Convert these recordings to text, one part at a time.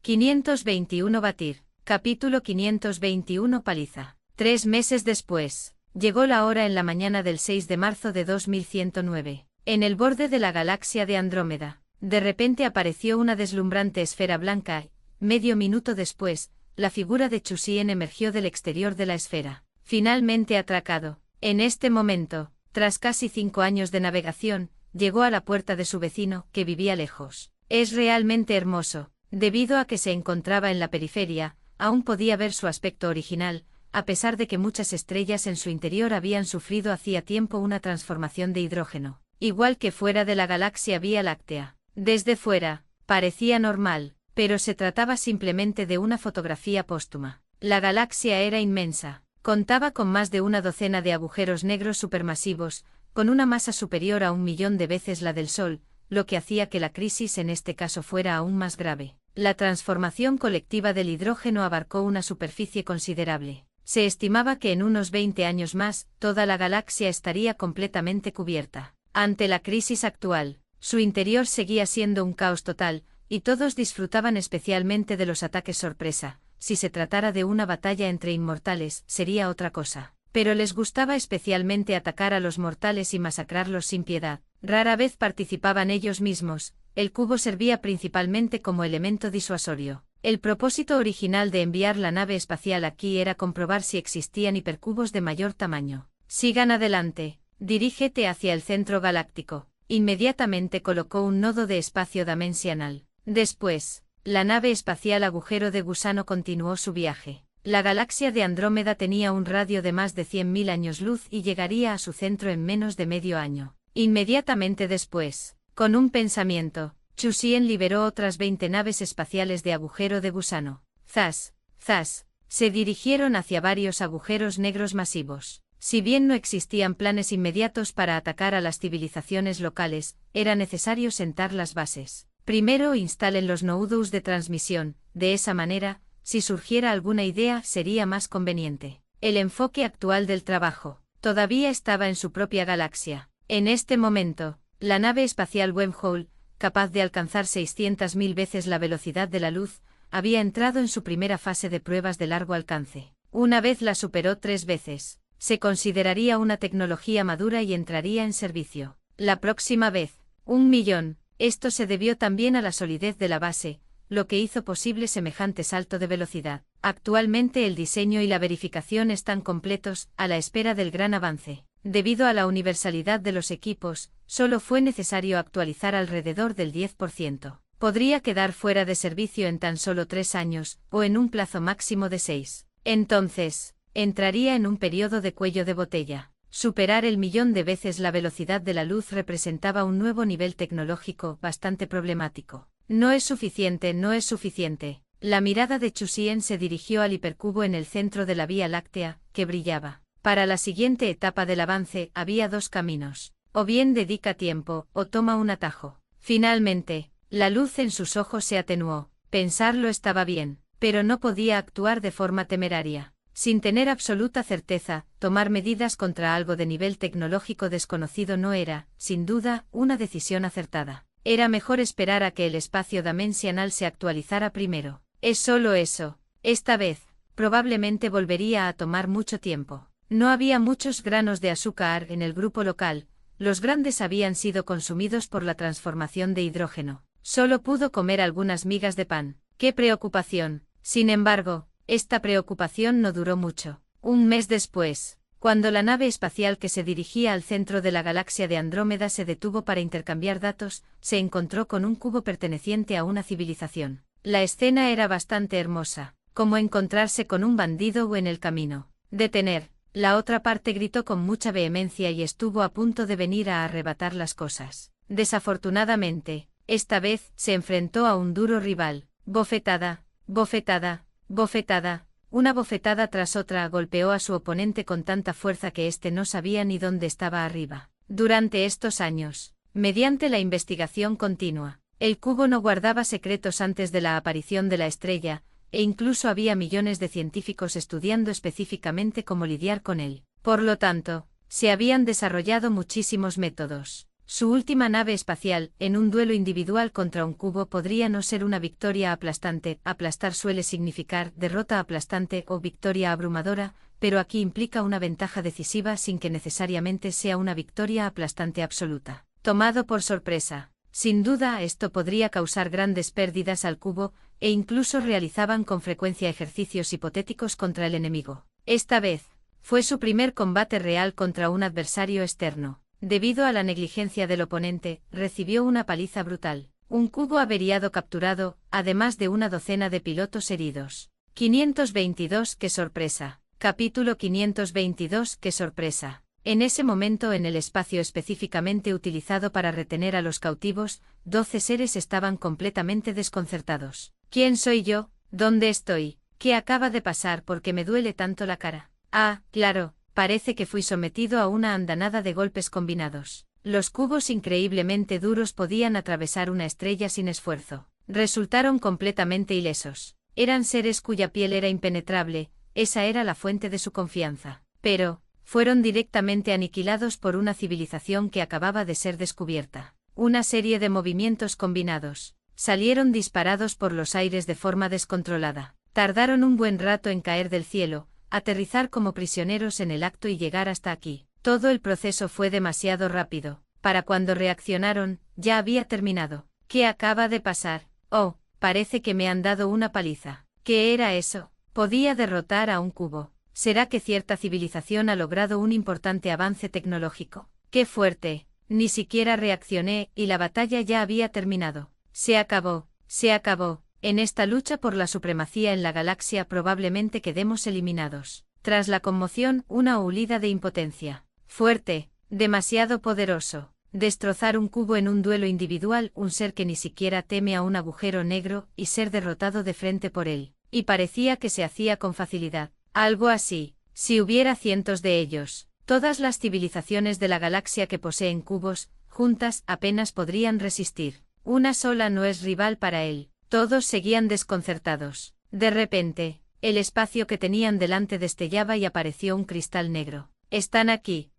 521 Batir. Capítulo 521 Paliza. 3 meses después, llegó la hora en la mañana del 6 de marzo de 2109. En el borde de la galaxia de Andrómeda, de repente apareció una deslumbrante esfera blanca y, medio minuto después, la figura de Chusien emergió del exterior de la esfera. Finalmente atracado. En este momento, tras casi 5 años de navegación, llegó a la puerta de su vecino, que vivía lejos. Es realmente hermoso. Debido a que se encontraba en la periferia, aún podía ver su aspecto original, a pesar de que muchas estrellas en su interior habían sufrido hacía tiempo una transformación de hidrógeno, igual que fuera de la galaxia Vía Láctea. Desde fuera, parecía normal, pero se trataba simplemente de una fotografía póstuma. La galaxia era inmensa, contaba con más de una docena de agujeros negros supermasivos, con una masa superior a 1.000.000 de veces la del Sol, lo que hacía que la crisis en este caso fuera aún más grave. La transformación colectiva del hidrógeno abarcó una superficie considerable. Se estimaba que en unos 20 años más, toda la galaxia estaría completamente cubierta. Ante la crisis actual, su interior seguía siendo un caos total, y todos disfrutaban especialmente de los ataques sorpresa. Si se tratara de una batalla entre inmortales, sería otra cosa. Pero les gustaba especialmente atacar a los mortales y masacrarlos sin piedad. Rara vez participaban ellos mismos. El cubo servía principalmente como elemento disuasorio. El propósito original de enviar la nave espacial aquí era comprobar si existían hipercubos de mayor tamaño. Sigan adelante. Dirígete hacia el centro galáctico. Inmediatamente colocó un nodo de espacio dimensional. Después, la nave espacial Agujero de Gusano continuó su viaje. La galaxia de Andrómeda tenía un radio de más de 100.000 años luz y llegaría a su centro en menos de medio año. Inmediatamente después, con un pensamiento, Chusien liberó otras 20 naves espaciales de Agujero de Gusano. Zas, zas, se dirigieron hacia varios agujeros negros masivos. Si bien no existían planes inmediatos para atacar a las civilizaciones locales, era necesario sentar las bases. Primero instalen los nodos de transmisión, de esa manera, si surgiera alguna idea sería más conveniente. El enfoque actual del trabajo todavía estaba en su propia galaxia. En este momento, la nave espacial Wormhole, capaz de alcanzar 600.000 veces la velocidad de la luz, había entrado en su primera fase de pruebas de largo alcance. Una vez la superó 3 veces, se consideraría una tecnología madura y entraría en servicio. La próxima vez, 1.000.000. Esto se debió también a la solidez de la base, lo que hizo posible semejante salto de velocidad. Actualmente el diseño y la verificación están completos, a la espera del gran avance. Debido a la universalidad de los equipos, solo fue necesario actualizar alrededor del 10%. Podría quedar fuera de servicio en tan solo 3 años, o en un plazo máximo de 6. Entonces, entraría en un periodo de cuello de botella. Superar el 1.000.000 de veces la velocidad de la luz representaba un nuevo nivel tecnológico bastante problemático. No es suficiente, no es suficiente. La mirada de Chusien se dirigió al hipercubo en el centro de la Vía Láctea, que brillaba. Para la siguiente etapa del avance había 2 caminos. O bien dedica tiempo, o toma un atajo. Finalmente, la luz en sus ojos se atenuó. Pensarlo estaba bien, pero no podía actuar de forma temeraria. Sin tener absoluta certeza, tomar medidas contra algo de nivel tecnológico desconocido no era, sin duda, una decisión acertada. Era mejor esperar a que el espacio dimensional se actualizara primero. Es solo eso. Esta vez, probablemente volvería a tomar mucho tiempo. No había muchos granos de azúcar en el grupo local, los grandes habían sido consumidos por la transformación de hidrógeno. Solo pudo comer algunas migas de pan. ¡Qué preocupación! Sin embargo, esta preocupación no duró mucho. Un mes después, cuando la nave espacial que se dirigía al centro de la galaxia de Andrómeda se detuvo para intercambiar datos, se encontró con un cubo perteneciente a una civilización. La escena era bastante hermosa, como encontrarse con un bandido o en el camino. Detener. La otra parte gritó con mucha vehemencia y estuvo a punto de venir a arrebatar las cosas. Desafortunadamente, esta vez se enfrentó a un duro rival. Bofetada, bofetada, bofetada. Una bofetada tras otra golpeó a su oponente con tanta fuerza que éste no sabía ni dónde estaba arriba. Durante estos años, mediante la investigación continua, el cubo no guardaba secretos antes de la aparición de la estrella, e incluso había millones de científicos estudiando específicamente cómo lidiar con él. Por lo tanto, se habían desarrollado muchísimos métodos. Su última nave espacial, en un duelo individual contra un cubo, podría no ser una victoria aplastante. Aplastar suele significar derrota aplastante o victoria abrumadora, pero aquí implica una ventaja decisiva sin que necesariamente sea una victoria aplastante absoluta. Tomado por sorpresa. Sin duda, esto podría causar grandes pérdidas al cubo, e incluso realizaban con frecuencia ejercicios hipotéticos contra el enemigo. Esta vez, fue su primer combate real contra un adversario externo. Debido a la negligencia del oponente, recibió una paliza brutal. Un cubo averiado capturado, además de una docena de pilotos heridos. 522. ¡Qué sorpresa! Capítulo 522. ¡Qué sorpresa! En ese momento, en el espacio específicamente utilizado para retener a los cautivos, 12 seres estaban completamente desconcertados. ¿Quién soy yo? ¿Dónde estoy? ¿Qué acaba de pasar? ¿Por qué me duele tanto la cara? Ah, claro. Parece que fui sometido a una andanada de golpes combinados. Los cubos increíblemente duros podían atravesar una estrella sin esfuerzo. Resultaron completamente ilesos. Eran seres cuya piel era impenetrable, esa era la fuente de su confianza. Pero, fueron directamente aniquilados por una civilización que acababa de ser descubierta. Una serie de movimientos combinados. Salieron disparados por los aires de forma descontrolada. Tardaron un buen rato en caer del cielo, aterrizar como prisioneros en el acto y llegar hasta aquí. Todo el proceso fue demasiado rápido. Para cuando reaccionaron, ya había terminado. ¿Qué acaba de pasar? Oh, parece que me han dado una paliza. ¿Qué era eso? Podía derrotar a un cubo. ¿Será que cierta civilización ha logrado un importante avance tecnológico? ¡Qué fuerte! Ni siquiera reaccioné y la batalla ya había terminado. Se acabó, se acabó. En esta lucha por la supremacía en la galaxia probablemente quedemos eliminados. Tras la conmoción, una hulida de impotencia. Fuerte, demasiado poderoso. Destrozar un cubo en un duelo individual, un ser que ni siquiera teme a un agujero negro, y ser derrotado de frente por él. Y parecía que se hacía con facilidad. Algo así, si hubiera cientos de ellos. Todas las civilizaciones de la galaxia que poseen cubos, juntas, apenas podrían resistir. Una sola no es rival para él. Todos seguían desconcertados. De repente, el espacio que tenían delante destellaba y apareció un cristal negro. Están aquí,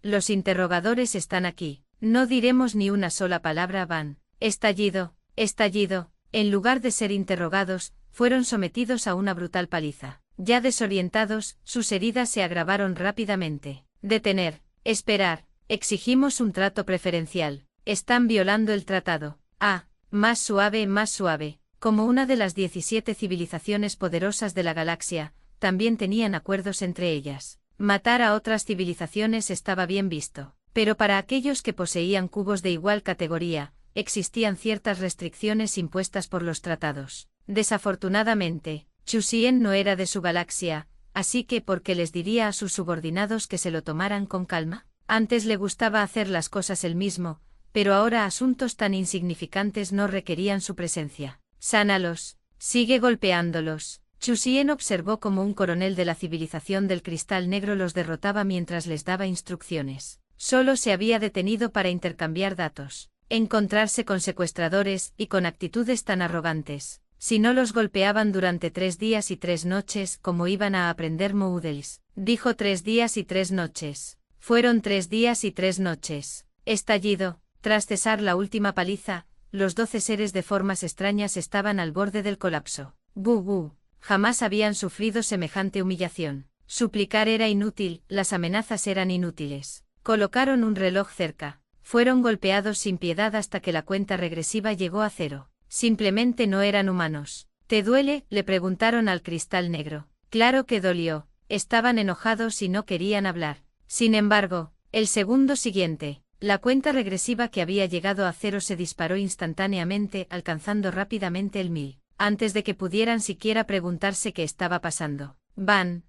los interrogadores están aquí. No diremos ni una sola palabra. Van. Estallido, estallido. En lugar de ser interrogados, fueron sometidos a una brutal paliza. Ya desorientados, sus heridas se agravaron rápidamente. Detener, esperar, exigimos un trato preferencial. Están violando el tratado. Ah. Más suave, como una de las 17 civilizaciones poderosas de la galaxia, también tenían acuerdos entre ellas. Matar a otras civilizaciones estaba bien visto, pero para aquellos que poseían cubos de igual categoría, existían ciertas restricciones impuestas por los tratados. Desafortunadamente, Chusien no era de su galaxia, así que ¿por qué les diría a sus subordinados que se lo tomaran con calma? Antes le gustaba hacer las cosas él mismo, pero ahora asuntos tan insignificantes no requerían su presencia. Sánalos, sigue golpeándolos. Chusien observó cómo un coronel de la civilización del cristal negro los derrotaba mientras les daba instrucciones. Solo se había detenido para intercambiar datos. Encontrarse con secuestradores y con actitudes tan arrogantes. Si no los golpeaban durante 3 días y 3 noches, ¿cómo iban a aprender Moodles? Dijo 3 días y 3 noches. Fueron 3 días y 3 noches. Estallido. Tras cesar la última paliza, los 12 seres de formas extrañas estaban al borde del colapso. ¡Bu! Jamás habían sufrido semejante humillación. Suplicar era inútil, las amenazas eran inútiles. Colocaron un reloj cerca. Fueron golpeados sin piedad hasta que la cuenta regresiva llegó a 0. Simplemente no eran humanos. ¿Te duele?, le preguntaron al cristal negro. Claro que dolió. Estaban enojados y no querían hablar. Sin embargo, el segundo siguiente, la cuenta regresiva que había llegado a 0 se disparó instantáneamente, alcanzando rápidamente el 1000, antes de que pudieran siquiera preguntarse qué estaba pasando. Van.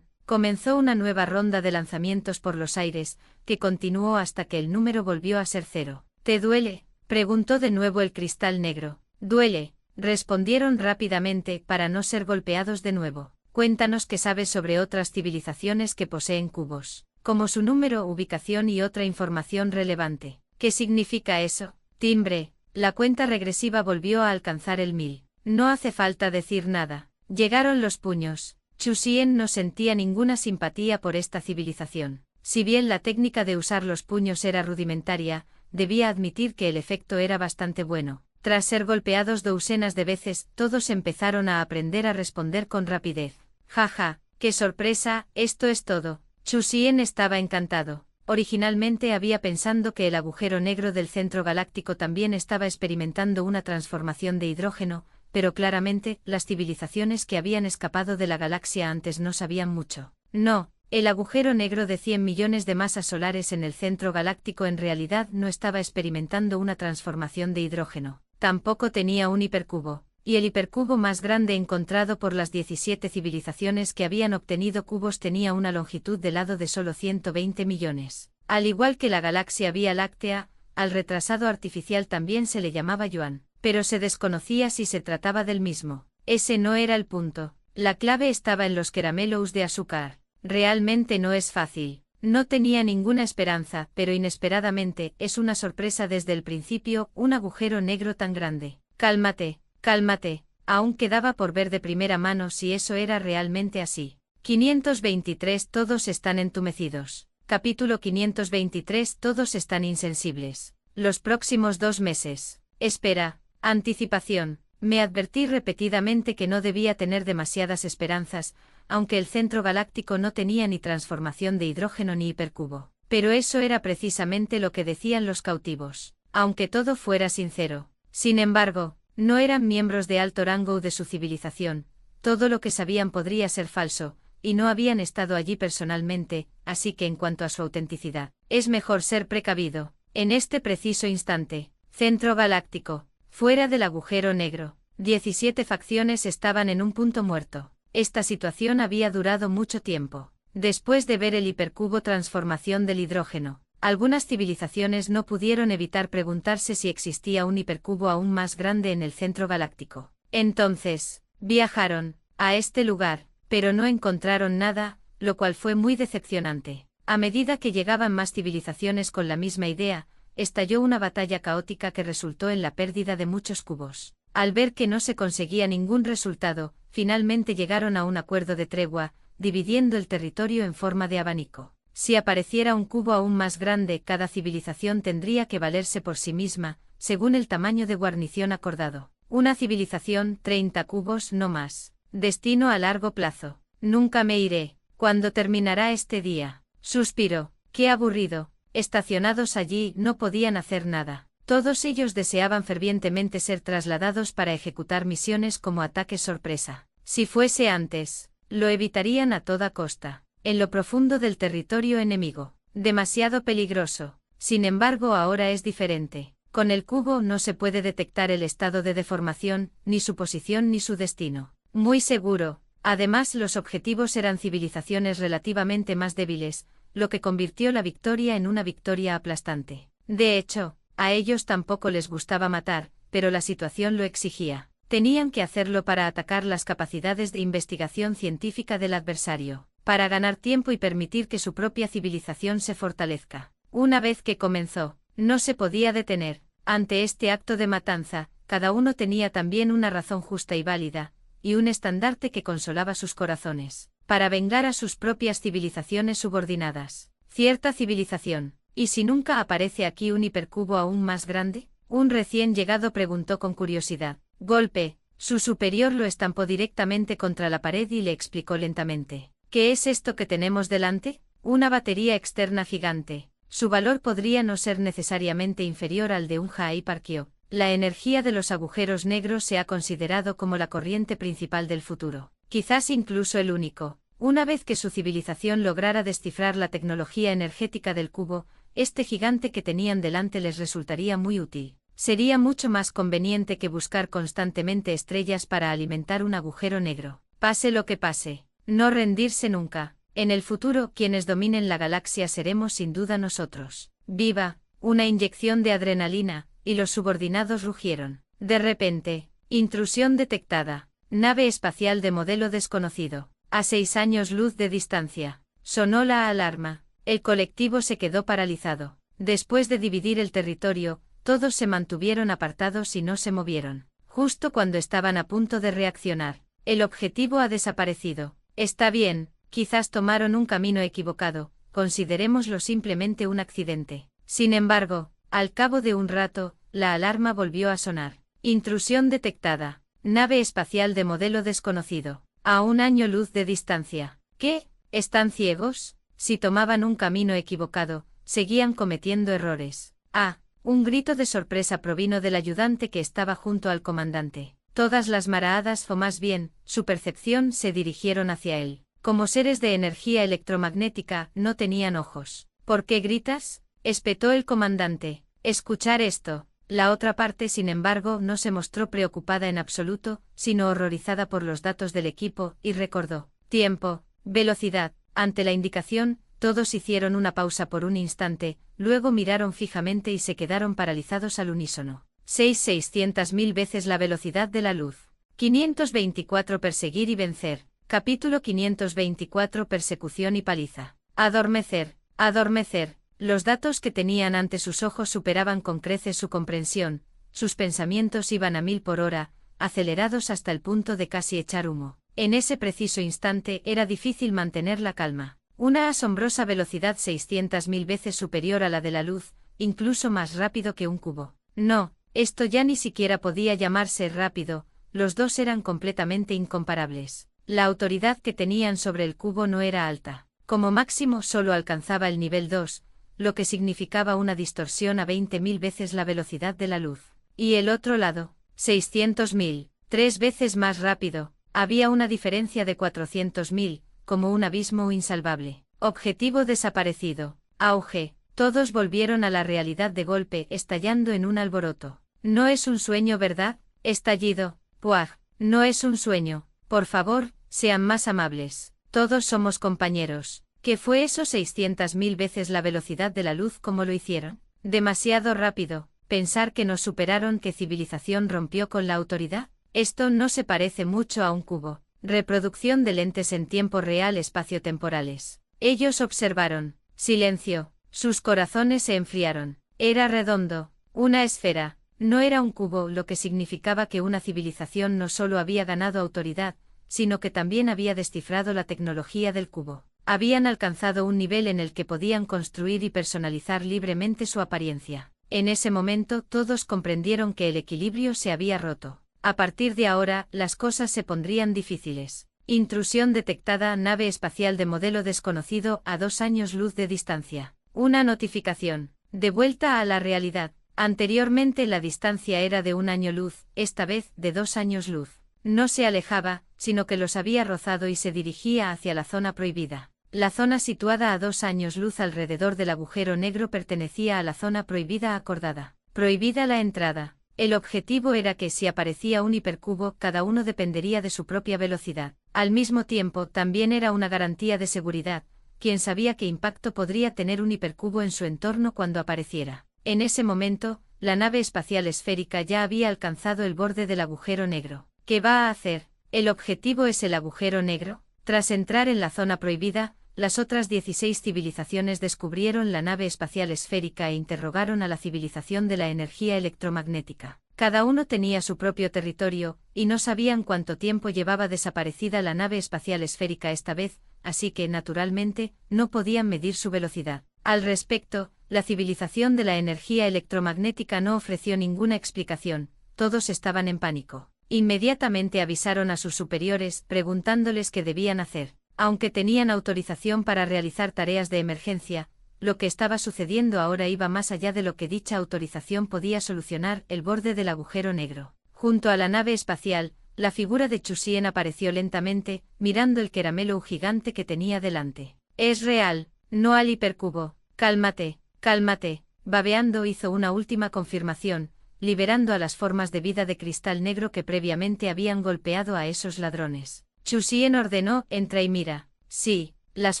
Comenzó una nueva ronda de lanzamientos por los aires, que continuó hasta que el número volvió a ser 0. ¿Te duele?, preguntó de nuevo el cristal negro. Duele, respondieron rápidamente, para no ser golpeados de nuevo. Cuéntanos qué sabes sobre otras civilizaciones que poseen cubos. Como su número, ubicación y otra información relevante. ¿Qué significa eso? Timbre. La cuenta regresiva volvió a alcanzar el 1000. No hace falta decir nada. Llegaron los puños. Chusien no sentía ninguna simpatía por esta civilización. Si bien la técnica de usar los puños era rudimentaria, debía admitir que el efecto era bastante bueno. Tras ser golpeados doucenas de veces, todos empezaron a aprender a responder con rapidez. Jaja, qué sorpresa, esto es todo. Chu Xian estaba encantado. Originalmente había pensado que el agujero negro del centro galáctico también estaba experimentando una transformación de hidrógeno, pero claramente, las civilizaciones que habían escapado de la galaxia antes no sabían mucho. No, el agujero negro de 100 millones de masas solares en el centro galáctico en realidad no estaba experimentando una transformación de hidrógeno. Tampoco tenía un hipercubo, y el hipercubo más grande encontrado por las 17 civilizaciones que habían obtenido cubos tenía una longitud de lado de solo 120 millones. Al igual que la galaxia Vía Láctea, al retrasado artificial también se le llamaba Yuan, pero se desconocía si se trataba del mismo. Ese no era el punto. La clave estaba en los caramelos de azúcar. Realmente no es fácil. No tenía ninguna esperanza, pero inesperadamente, es una sorpresa desde el principio, un agujero negro tan grande. Cálmate. Cálmate, aún quedaba por ver de primera mano si eso era realmente así. 523 Todos están entumecidos. Capítulo 523 Todos están insensibles. Los próximos 2 meses. Espera. Anticipación. Me advertí repetidamente que no debía tener demasiadas esperanzas, aunque el centro galáctico no tenía ni transformación de hidrógeno ni hipercubo. Pero eso era precisamente lo que decían los cautivos. Aunque todo fuera sincero. Sin embargo, no eran miembros de alto rango de su civilización, todo lo que sabían podría ser falso, y no habían estado allí personalmente, así que en cuanto a su autenticidad, es mejor ser precavido. En este preciso instante, centro galáctico, fuera del agujero negro, 17 facciones estaban en un punto muerto. Esta situación había durado mucho tiempo. Después de ver el hipercubo transformación del hidrógeno, algunas civilizaciones no pudieron evitar preguntarse si existía un hipercubo aún más grande en el centro galáctico. Entonces, viajaron a este lugar, pero no encontraron nada, lo cual fue muy decepcionante. A medida que llegaban más civilizaciones con la misma idea, estalló una batalla caótica que resultó en la pérdida de muchos cubos. Al ver que no se conseguía ningún resultado, finalmente llegaron a un acuerdo de tregua, dividiendo el territorio en forma de abanico. Si apareciera un cubo aún más grande, cada civilización tendría que valerse por sí misma, según el tamaño de guarnición acordado. Una civilización, 30 cubos, no más. Destino a largo plazo. Nunca me iré. ¿Cuándo terminará este día? Suspiró. Qué aburrido. Estacionados allí, no podían hacer nada. Todos ellos deseaban fervientemente ser trasladados para ejecutar misiones como ataques sorpresa. Si fuese antes, lo evitarían a toda costa. En lo profundo del territorio enemigo. Demasiado peligroso. Sin embargo, ahora es diferente. Con el cubo no se puede detectar el estado de deformación, ni su posición ni su destino. Muy seguro. Además, los objetivos eran civilizaciones relativamente más débiles, lo que convirtió la victoria en una victoria aplastante. De hecho, a ellos tampoco les gustaba matar, pero la situación lo exigía. Tenían que hacerlo para atacar las capacidades de investigación científica del adversario, para ganar tiempo y permitir que su propia civilización se fortalezca. Una vez que comenzó, no se podía detener. Ante este acto de matanza, cada uno tenía también una razón justa y válida, y un estandarte que consolaba sus corazones, para vengar a sus propias civilizaciones subordinadas. Cierta civilización. ¿Y si nunca aparece aquí un hipercubo aún más grande? Un recién llegado preguntó con curiosidad. Golpe. Su superior lo estampó directamente contra la pared y le explicó lentamente. ¿Qué es esto que tenemos delante? Una batería externa gigante. Su valor podría no ser necesariamente inferior al de un Hypercube. La energía de los agujeros negros se ha considerado como la corriente principal del futuro. Quizás incluso el único. Una vez que su civilización lograra descifrar la tecnología energética del cubo, este gigante que tenían delante les resultaría muy útil. Sería mucho más conveniente que buscar constantemente estrellas para alimentar un agujero negro. Pase lo que pase. No rendirse nunca. En el futuro, quienes dominen la galaxia seremos sin duda nosotros. ¡Viva! Una inyección de adrenalina, y los subordinados rugieron. De repente, intrusión detectada. Nave espacial de modelo desconocido. A 6 años luz de distancia. Sonó la alarma. El colectivo se quedó paralizado. Después de dividir el territorio, todos se mantuvieron apartados y no se movieron. Justo cuando estaban a punto de reaccionar, el objetivo ha desaparecido. Está bien, quizás tomaron un camino equivocado, considerémoslo simplemente un accidente. Sin embargo, al cabo de un rato, la alarma volvió a sonar. Intrusión detectada. Nave espacial de modelo desconocido. A 1 año luz de distancia. ¿Qué? ¿Están ciegos? Si tomaban un camino equivocado, seguían cometiendo errores. Ah, un grito de sorpresa provino del ayudante que estaba junto al comandante. Todas las maraadas, o más bien, su percepción, se dirigieron hacia él. Como seres de energía electromagnética, no tenían ojos. ¿Por qué gritas?, espetó el comandante. Escuchar esto. La otra parte, sin embargo, no se mostró preocupada en absoluto, sino horrorizada por los datos del equipo, y recordó. Tiempo, velocidad. Ante la indicación, todos hicieron una pausa por un instante, luego miraron fijamente y se quedaron paralizados al unísono. 600.000 veces la velocidad de la luz. 524 Perseguir y vencer. Capítulo 524 Persecución y paliza. Adormecer. Adormecer. Los datos que tenían ante sus ojos superaban con creces su comprensión, sus pensamientos iban a 1000 por hora, acelerados hasta el punto de casi echar humo. En ese preciso instante era difícil mantener la calma. Una asombrosa velocidad 600.000 veces superior a la de la luz, incluso más rápido que un cubo. No, esto ya ni siquiera podía llamarse rápido, los dos eran completamente incomparables. La autoridad que tenían sobre el cubo no era alta. Como máximo solo alcanzaba el nivel 2, lo que significaba una distorsión a 20.000 veces la velocidad de la luz. Y el otro lado, 600.000, 3 veces más rápido, había una diferencia de 400.000, como un abismo insalvable. Objetivo desaparecido. Auge. Todos volvieron a la realidad de golpe, estallando en un alboroto. No es un sueño, ¿verdad? Estallido. Puaj. No es un sueño. Por favor, sean más amables. Todos somos compañeros. ¿Qué fue eso 600.000 veces la velocidad de la luz? ¿Cómo lo hicieron? Demasiado rápido. Pensar que nos superaron. ¿Qué civilización rompió con la autoridad? Esto no se parece mucho a un cubo. Reproducción de lentes en tiempo real espaciotemporales. Ellos observaron. Silencio. Sus corazones se enfriaron. Era redondo. Una esfera. No era un cubo, lo que significaba que una civilización no solo había ganado autoridad, sino que también había descifrado la tecnología del cubo. Habían alcanzado un nivel en el que podían construir y personalizar libremente su apariencia. En ese momento todos comprendieron que el equilibrio se había roto. A partir de ahora, las cosas se pondrían difíciles. Intrusión detectada. Nave espacial de modelo desconocido a 2 años luz de distancia. Una notificación. De vuelta a la realidad. Anteriormente la distancia era de 1 año luz, esta vez de 2 años luz. No se alejaba, sino que los había rozado y se dirigía hacia la zona prohibida. La zona situada a 2 años luz alrededor del agujero negro pertenecía a la zona prohibida acordada. Prohibida la entrada. El objetivo era que si aparecía un hipercubo, cada uno dependería de su propia velocidad. Al mismo tiempo, también era una garantía de seguridad. Quién sabía qué impacto podría tener un hipercubo en su entorno cuando apareciera. En ese momento, la nave espacial esférica ya había alcanzado el borde del agujero negro. ¿Qué va a hacer? ¿El objetivo es el agujero negro? Tras entrar en la zona prohibida, las otras 16 civilizaciones descubrieron la nave espacial esférica e interrogaron a la civilización de la energía electromagnética. Cada uno tenía su propio territorio, y no sabían cuánto tiempo llevaba desaparecida la nave espacial esférica esta vez, así que, naturalmente, no podían medir su velocidad. Al respecto, la civilización de la energía electromagnética no ofreció ninguna explicación, todos estaban en pánico. Inmediatamente avisaron a sus superiores, preguntándoles qué debían hacer. Aunque tenían autorización para realizar tareas de emergencia, lo que estaba sucediendo ahora iba más allá de lo que dicha autorización podía solucionar. El borde del agujero negro. Junto a la nave espacial, la figura de Chusien apareció lentamente, mirando el caramelo gigante que tenía delante. Es real, no al hipercubo. Cálmate, cálmate. Babeando hizo una última confirmación, liberando a las formas de vida de cristal negro que previamente habían golpeado a esos ladrones. Chusien ordenó, entra y mira. Sí, las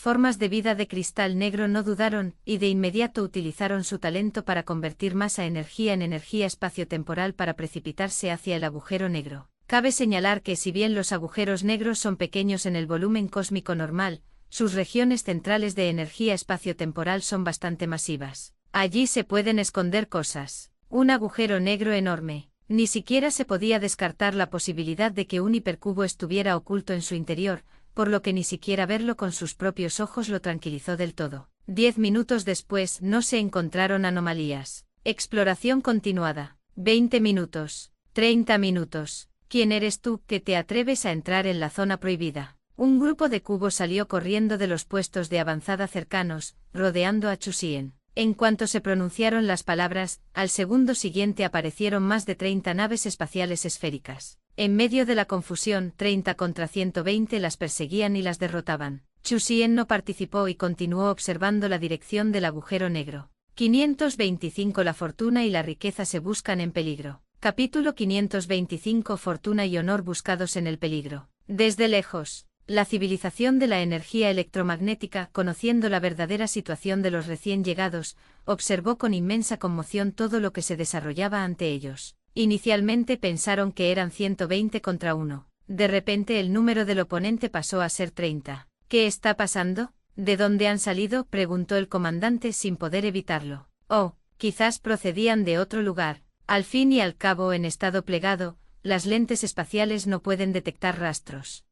formas de vida de cristal negro no dudaron, y de inmediato utilizaron su talento para convertir masa energía en energía espaciotemporal para precipitarse hacia el agujero negro. Cabe señalar que si bien los agujeros negros son pequeños en el volumen cósmico normal, sus regiones centrales de energía espaciotemporal son bastante masivas. Allí se pueden esconder cosas. Un agujero negro enorme. Ni siquiera se podía descartar la posibilidad de que un hipercubo estuviera oculto en su interior, por lo que ni siquiera verlo con sus propios ojos lo tranquilizó del todo. 10 minutos después no se encontraron anomalías. Exploración continuada. 20 minutos. 30 minutos. ¿Quién eres tú que te atreves a entrar en la zona prohibida? Un grupo de cubos salió corriendo de los puestos de avanzada cercanos, rodeando a Chusien. En cuanto se pronunciaron las palabras, al segundo siguiente aparecieron más de 30 naves espaciales esféricas. En medio de la confusión, 30 contra 120 las perseguían y las derrotaban. Chusien no participó y continuó observando la dirección del agujero negro. 525 La fortuna y la riqueza se buscan en peligro. Capítulo 525 Fortuna y honor buscados en el peligro. Desde lejos, la civilización de la energía electromagnética, conociendo la verdadera situación de los recién llegados, observó con inmensa conmoción todo lo que se desarrollaba ante ellos. Inicialmente pensaron que eran 120 contra 1. De repente el número del oponente pasó a ser 30. ¿Qué está pasando? ¿De dónde han salido?, preguntó el comandante sin poder evitarlo. Oh, quizás procedían de otro lugar. Al fin y al cabo, en estado plegado, las lentes espaciales no pueden detectar rastros.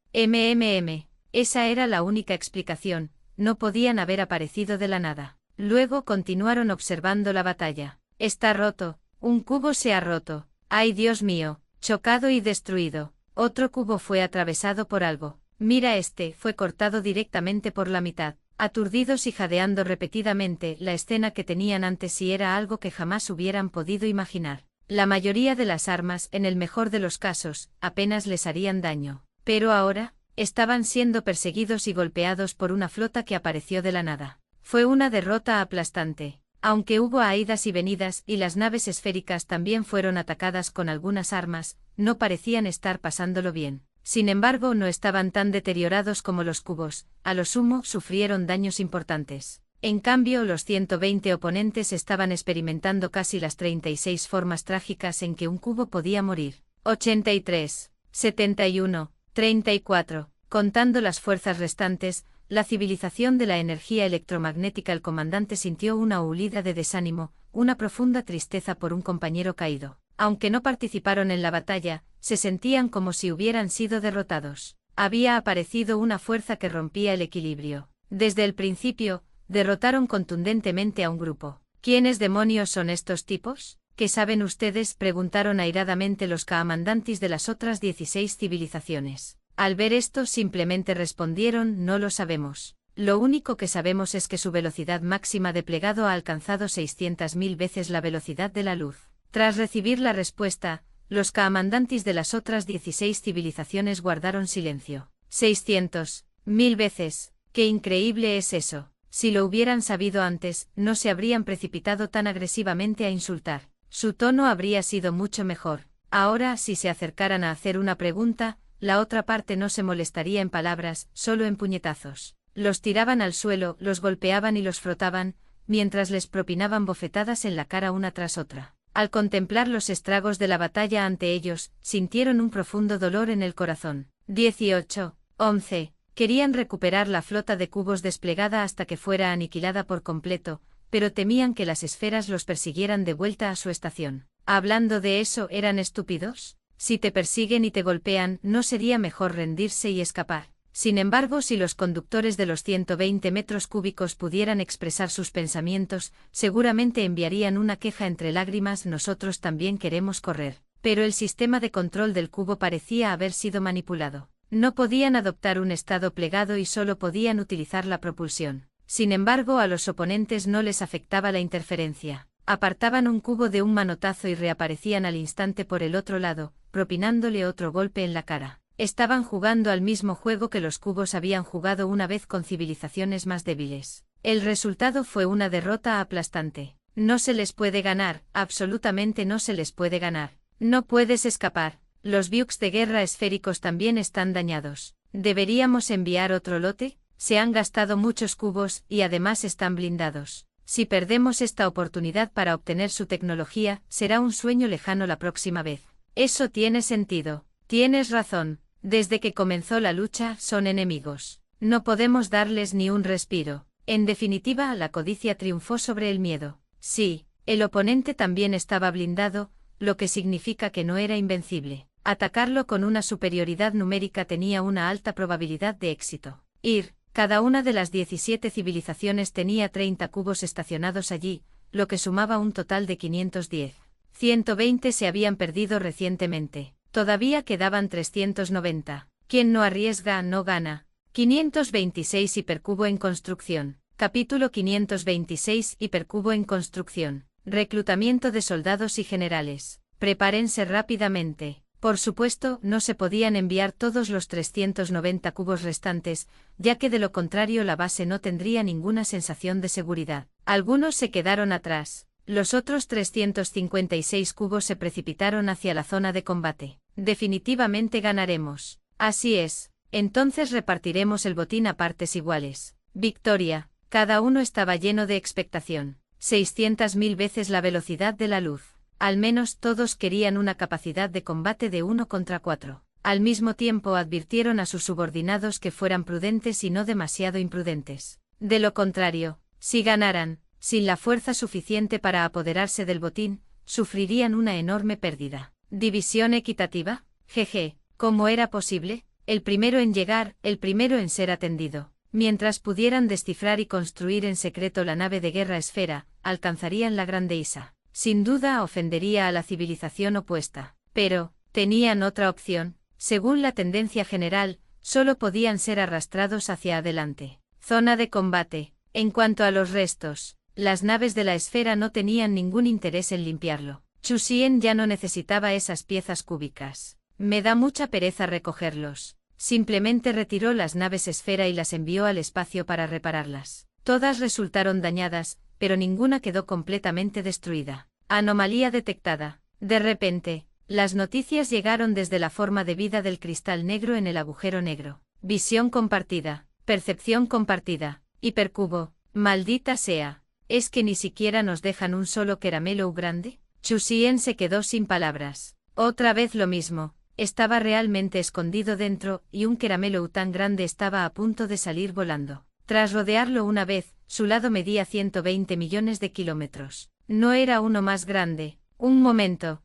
Esa era la única explicación, no podían haber aparecido de la nada. Luego continuaron observando la batalla. Está roto, un cubo se ha roto. ¡Ay, Dios mío! Chocado y destruido. Otro cubo fue atravesado por algo. Mira, fue cortado directamente por la mitad. Aturdidos y jadeando repetidamente, la escena que tenían ante sí era algo que jamás hubieran podido imaginar. La mayoría de las armas, en el mejor de los casos, apenas les harían daño. Pero ahora, estaban siendo perseguidos y golpeados por una flota que apareció de la nada. Fue una derrota aplastante. Aunque hubo idas y venidas y las naves esféricas también fueron atacadas con algunas armas, no parecían estar pasándolo bien. Sin embargo, no estaban tan deteriorados como los cubos, a lo sumo sufrieron daños importantes. En cambio, los 120 oponentes estaban experimentando casi las 36 formas trágicas en que un cubo podía morir. 83, 71, 34. Contando las fuerzas restantes, la civilización de la energía electromagnética. El comandante sintió una hulida de desánimo, una profunda tristeza por un compañero caído. Aunque no participaron en la batalla, se sentían como si hubieran sido derrotados. Había aparecido una fuerza que rompía el equilibrio. Desde el principio, derrotaron contundentemente a un grupo. ¿Quiénes demonios son estos tipos? ¿Qué saben ustedes?, preguntaron airadamente los comandantes de las otras 16 civilizaciones. Al ver esto simplemente respondieron: no lo sabemos. Lo único que sabemos es que su velocidad máxima de plegado ha alcanzado 600.000 veces la velocidad de la luz. Tras recibir la respuesta, los comandantes de las otras 16 civilizaciones guardaron silencio. 600.000 veces. ¡Qué increíble es eso! Si lo hubieran sabido antes, no se habrían precipitado tan agresivamente a insultar. Su tono habría sido mucho mejor. Ahora, si se acercaran a hacer una pregunta, la otra parte no se molestaría en palabras, solo en puñetazos. Los tiraban al suelo, los golpeaban y los frotaban, mientras les propinaban bofetadas en la cara una tras otra. Al contemplar los estragos de la batalla ante ellos, sintieron un profundo dolor en el corazón. 18, 11. Querían recuperar la flota de cubos desplegada hasta que fuera aniquilada por completo, pero temían que las esferas los persiguieran de vuelta a su estación. Hablando de eso, ¿eran estúpidos? Si te persiguen y te golpean, ¿no sería mejor rendirse y escapar? Sin embargo, si los conductores de los 120 metros cúbicos pudieran expresar sus pensamientos, seguramente enviarían una queja entre lágrimas: nosotros también queremos correr. Pero el sistema de control del cubo parecía haber sido manipulado. No podían adoptar un estado plegado y solo podían utilizar la propulsión. Sin embargo, a los oponentes no les afectaba la interferencia. Apartaban un cubo de un manotazo y reaparecían al instante por el otro lado, propinándole otro golpe en la cara. Estaban jugando al mismo juego que los cubos habían jugado una vez con civilizaciones más débiles. El resultado fue una derrota aplastante. No se les puede ganar, absolutamente no se les puede ganar. No puedes escapar. Los buques de guerra esféricos también están dañados. ¿Deberíamos enviar otro lote? Se han gastado muchos cubos y además están blindados. Si perdemos esta oportunidad para obtener su tecnología, será un sueño lejano la próxima vez. Eso tiene sentido. Tienes razón. Desde que comenzó la lucha, son enemigos. No podemos darles ni un respiro. En definitiva, la codicia triunfó sobre el miedo. Sí, el oponente también estaba blindado, lo que significa que no era invencible. Atacarlo con una superioridad numérica tenía una alta probabilidad de éxito. Ir, Cada una de las 17 civilizaciones tenía 30 cubos estacionados allí, lo que sumaba un total de 510. 120 se habían perdido recientemente. Todavía quedaban 390. Quien no arriesga no gana. 526 Hipercubo en construcción. Capítulo 526 Hipercubo en construcción. Reclutamiento de soldados y generales. Prepárense rápidamente. Por supuesto, no se podían enviar todos los 390 cubos restantes, ya que de lo contrario la base no tendría ninguna sensación de seguridad. Algunos se quedaron atrás. Los otros 356 cubos se precipitaron hacia la zona de combate. Definitivamente ganaremos. Así es. Entonces repartiremos el botín a partes iguales. Victoria. Cada uno estaba lleno de expectación. 600.000 veces la velocidad de la luz. Al menos todos querían una capacidad de combate de 1 contra 4. Al mismo tiempo advirtieron a sus subordinados que fueran prudentes y no demasiado imprudentes. De lo contrario, si ganaran, sin la fuerza suficiente para apoderarse del botín, sufrirían una enorme pérdida. ¿División equitativa? Jeje, ¿cómo era posible? El primero en llegar, el primero en ser atendido. Mientras pudieran descifrar y construir en secreto la nave de guerra Esfera, alcanzarían la grandeza. Sin duda ofendería a la civilización opuesta. Pero, tenían otra opción. Según la tendencia general, solo podían ser arrastrados hacia adelante. Zona de combate. En cuanto a los restos, las naves de la esfera no tenían ningún interés en limpiarlo. Chu Xian ya no necesitaba esas piezas cúbicas. Me da mucha pereza recogerlos. Simplemente retiró las naves esfera y las envió al espacio para repararlas. Todas resultaron dañadas, pero ninguna quedó completamente destruida. Anomalía detectada. De repente, las noticias llegaron desde la forma de vida del cristal negro en el agujero negro. Visión compartida. Percepción compartida. Hipercubo. Maldita sea. ¿Es que ni siquiera nos dejan un solo caramelo grande? Chu Xian se quedó sin palabras. Otra vez lo mismo. Estaba realmente escondido dentro, y un caramelo tan grande estaba a punto de salir volando. Tras rodearlo una vez, su lado medía 120 millones de kilómetros. No era uno más grande. Un momento.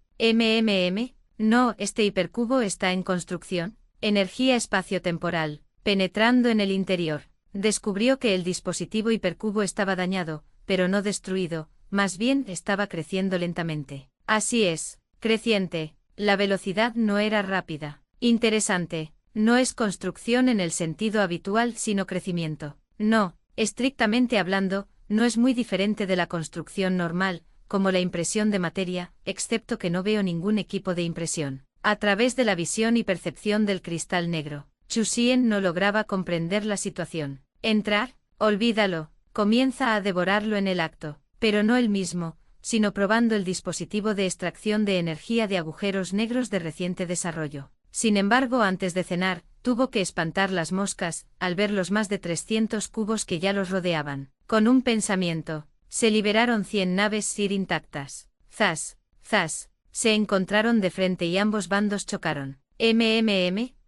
No, este hipercubo está en construcción. Energía espacio-temporal. Penetrando en el interior. Descubrió que el dispositivo hipercubo estaba dañado, pero no destruido, más bien estaba creciendo lentamente. Así es, creciente. La velocidad no era rápida. Interesante. No es construcción en el sentido habitual sino crecimiento. No, estrictamente hablando, no es muy diferente de la construcción normal, como la impresión de materia, excepto que no veo ningún equipo de impresión. A través de la visión y percepción del cristal negro, Chu Xian no lograba comprender la situación. Entrar, olvídalo, comienza a devorarlo en el acto, pero no él mismo, sino probando el dispositivo de extracción de energía de agujeros negros de reciente desarrollo. Sin embargo, antes de cenar, tuvo que espantar las moscas, al ver los más de 300 cubos que ya los rodeaban. Con un pensamiento, se liberaron 100 naves Sir intactas. Zas, zas, se encontraron de frente y ambos bandos chocaron.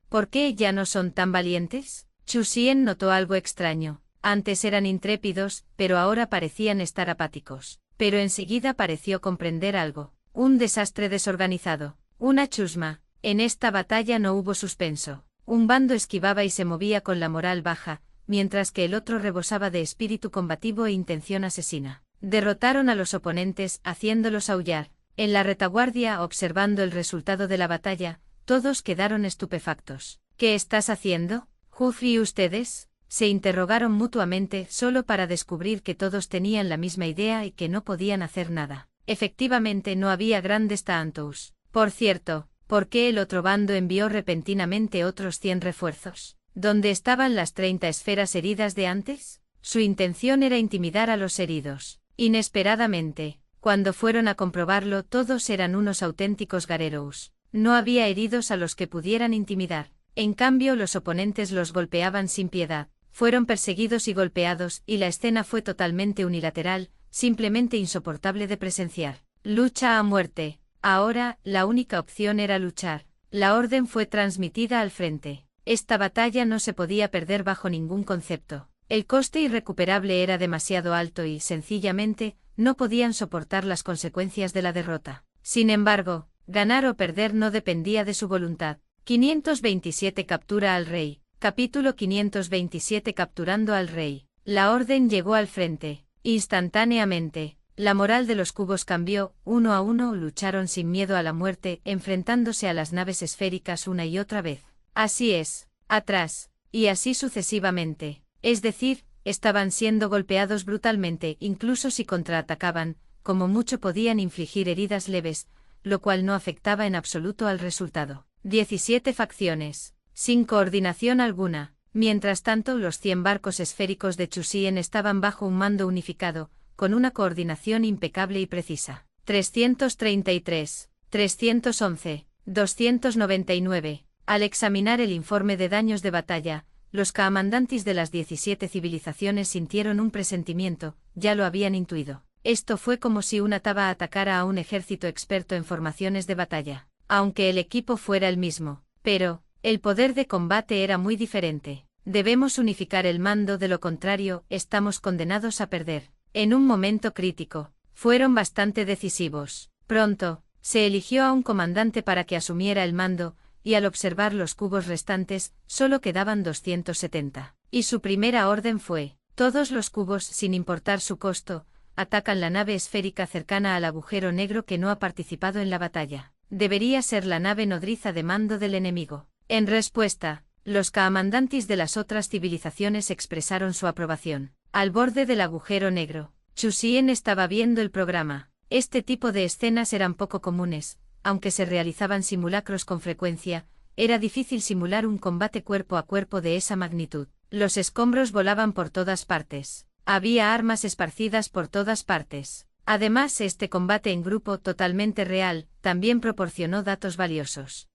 ¿Por qué ya no son tan valientes? Chu Xian notó algo extraño. Antes eran intrépidos, pero ahora parecían estar apáticos. Pero enseguida pareció comprender algo. Un desastre desorganizado. Una chusma. En esta batalla no hubo suspenso. Un bando esquivaba y se movía con la moral baja, mientras que el otro rebosaba de espíritu combativo e intención asesina. Derrotaron a los oponentes, haciéndolos aullar. En la retaguardia, observando el resultado de la batalla, todos quedaron estupefactos. ¿Qué estás haciendo, Hufi? ¿Y ustedes? Se interrogaron mutuamente, solo para descubrir que todos tenían la misma idea y que no podían hacer nada. Efectivamente no había grandes Taantos. Por cierto, ¿por qué el otro bando envió repentinamente otros 100 refuerzos? ¿Dónde estaban las 30 esferas heridas de antes? Su intención era intimidar a los heridos. Inesperadamente, cuando fueron a comprobarlo, todos eran unos auténticos Garerous. No había heridos a los que pudieran intimidar. En cambio, los oponentes los golpeaban sin piedad. Fueron perseguidos y golpeados, y la escena fue totalmente unilateral, simplemente insoportable de presenciar. Lucha a muerte. Ahora, la única opción era luchar. La orden fue transmitida al frente. Esta batalla no se podía perder bajo ningún concepto. El coste irrecuperable era demasiado alto y, sencillamente, no podían soportar las consecuencias de la derrota. Sin embargo, ganar o perder no dependía de su voluntad. 527 Captura al rey. Capítulo 527 Capturando al rey. La orden llegó al frente. Instantáneamente, la moral de los cubos cambió, uno a uno lucharon sin miedo a la muerte, enfrentándose a las naves esféricas una y otra vez. Así es, atrás, y así sucesivamente. Es decir, estaban siendo golpeados brutalmente, incluso si contraatacaban, como mucho podían infligir heridas leves, lo cual no afectaba en absoluto al resultado. 17 facciones, sin coordinación alguna. Mientras tanto, los 100 barcos esféricos de Chusien estaban bajo un mando unificado, con una coordinación impecable y precisa. 333, 311, 299. Al examinar el informe de daños de batalla, los comandantes de las 17 civilizaciones sintieron un presentimiento, ya lo habían intuido. Esto fue como si una taba atacara a un ejército experto en formaciones de batalla. Aunque el equipo fuera el mismo, pero el poder de combate era muy diferente. Debemos unificar el mando, de lo contrario, estamos condenados a perder. En un momento crítico, fueron bastante decisivos. Pronto, se eligió a un comandante para que asumiera el mando, y al observar los cubos restantes, solo quedaban 270. Y su primera orden fue: todos los cubos, sin importar su costo, atacan la nave esférica cercana al agujero negro que no ha participado en la batalla. Debería ser la nave nodriza de mando del enemigo. En respuesta, los comandantes de las otras civilizaciones expresaron su aprobación. Al borde del agujero negro, Chusien estaba viendo el programa. Este tipo de escenas eran poco comunes, aunque se realizaban simulacros con frecuencia. Era difícil simular un combate cuerpo a cuerpo de esa magnitud. Los escombros volaban por todas partes. Había armas esparcidas por todas partes. Además, este combate en grupo totalmente real también proporcionó datos valiosos.